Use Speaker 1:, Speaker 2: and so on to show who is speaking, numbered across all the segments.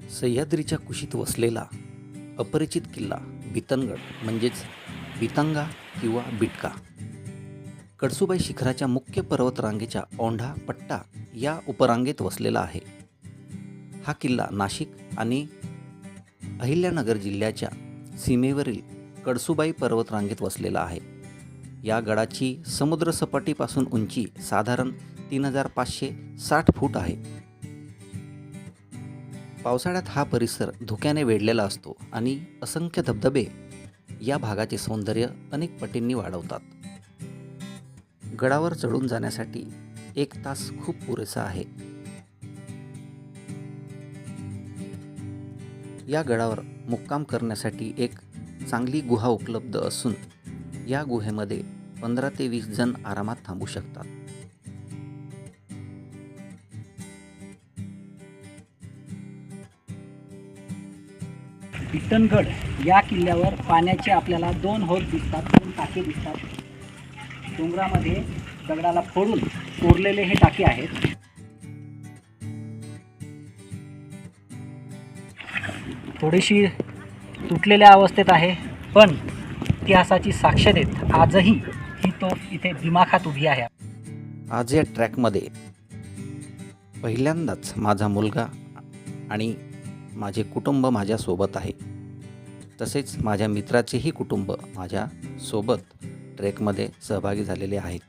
Speaker 1: सह्याद्रीच्या कुशीत वसलेला अपरिचित किल्ला बितनगड म्हणजेच बितंगा किंवा बिटका कळसूबाई शिखराच्या मुख्य पर्वतरांगेच्या औंढा पट्टा या उपरांगेत वसलेला आहे. हा किल्ला नाशिक आणि अहिल्यानगर जिल्ह्याच्या सीमेवरील कळसूबाई पर्वतरांगेत वसलेला आहे. या गडाची समुद्रसपाटीपासून उंची साधारण 3560 फूट आहे. पावसाळ्यात हा परिसर धुक्याने वेढलेला असतो आणि असंख्य धबधबे या भागाचे सौंदर्य अनेक पटींनी वाढवतात. गडावर चढून जाण्यासाठी 1 तास खूप पुरेसा आहे. या गडावर मुक्काम करण्यासाठी एक चांगली गुहा उपलब्ध असून या गुहेमध्ये 15 ते 20 जण आरामात थांबू शकतात.
Speaker 2: बितनगड या किल्ल्यावर पाण्याचे आपल्याला 2 होल दिसतात, 2 टाके दिसतात. डोंगरामध्ये दगडाला फोडून कोरलेले हे टाके आहेत. थोडीशी तुटलेल्या अवस्थेत आहे, पण इतिहासाची साक्ष देत आजही ही तोफ इथे दिमाखात उभी आहे.
Speaker 1: आज या ट्रॅकमध्ये पहिल्यांदाच माझा मुलगा आणि माझे कुटुंब माझ्यासोबत आहे. तसेच माझ्या मित्राचेही कुटुंब माझ्यासोबत ट्रेकमध्ये सहभागी झालेले आहेत.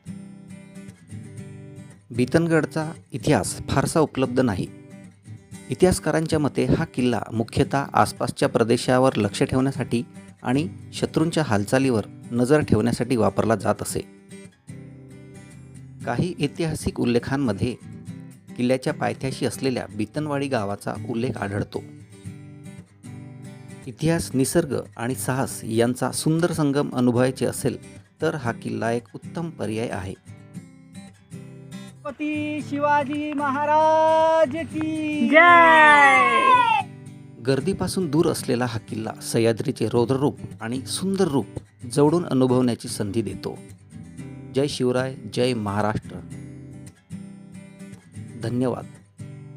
Speaker 1: बितनगडचा इतिहास फारसा उपलब्ध नाही. इतिहासकारांच्या मते हा किल्ला मुख्यतः आसपासच्या प्रदेशावर लक्ष ठेवण्यासाठी आणि शत्रूंच्या हालचालीवर नजर ठेवण्यासाठी वापरला जात असे. काही ऐतिहासिक उल्लेखांमध्ये किल्ल्याच्या पायथ्याशी असलेल्या बितनवाडी गावाचा उल्लेख आढळतो. इतिहास, निसर्ग आणि साहस यांचा सुंदर संगम अनुभवायचे असेल तर हा किल्ला एक उत्तम पर्याय आहे.
Speaker 2: छत्रपती शिवाजी महाराज की
Speaker 3: जय.
Speaker 1: गर्दीपासून दूर असलेला हा किल्ला सह्याद्रीचे रौद्ररूप आणि सुंदर रूप जवळून अनुभवण्याची संधी देतो. जय शिवराय, जय महाराष्ट्र. धन्यवाद.